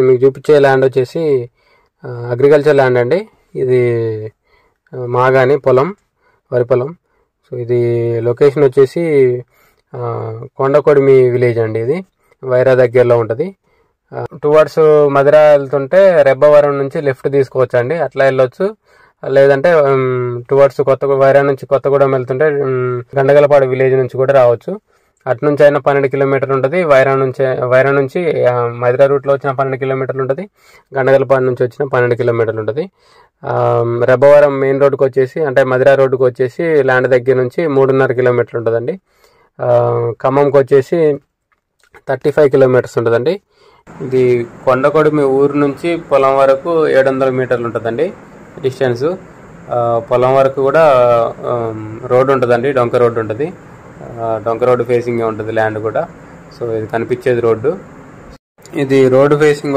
మీకు చూపించే ల్యాండ్ వచ్చేసి అగ్రికల్చర్ ల్యాండ్ అండి. ఇది మాగాని పొలం, వరి పొలం. సో ఇది లొకేషన్ వచ్చేసి కొండకొడిమి విలేజ్ అండి. ఇది వైరా దగ్గరలో ఉంటుంది. టువర్డ్స్ మధిర వెళ్తుంటే రెబ్బవరం నుంచి లెఫ్ట్ తీసుకోవచ్చు అండి, అట్లా వెళ్ళొచ్చు. లేదంటే టువర్డ్స్ వైరా నుంచి కొత్తగూడెం వెళ్తుంటే గండగలపాడు విలేజ్ నుంచి కూడా రావచ్చు. అటు నుంచి అయినా 12 కిలోమీటర్లు ఉంటుంది. వైరా నుంచి మధిర రూట్లో వచ్చిన 12 కిలోమీటర్లు ఉంటుంది. గండగలపాడు నుంచి వచ్చిన 12 కిలోమీటర్లు ఉంటుంది. రెబ్బవరం మెయిన్ రోడ్డుకి వచ్చేసి అంటే మధిర రోడ్డుకి వచ్చేసి ల్యాండ్ దగ్గర నుంచి 3.5 కిలోమీటర్లు ఉంటుందండి. ఖమ్మంకి వచ్చేసి 35 కిలోమీటర్స్ ఉంటుందండి. ఇది కొండకొడిమి ఊరు నుంచి పొలం వరకు 700 మీటర్లు ఉంటుందండి డిస్టెన్స్. పొలం వరకు కూడా రోడ్డు ఉంటుందండి, డొంక రోడ్డు ఉంటుంది. డొంక రోడ్డు ఫేసింగ్ ఉంటుంది ల్యాండ్ కూడా. సో ఇది కనిపించేది రోడ్డు. ఇది రోడ్డు ఫేసింగ్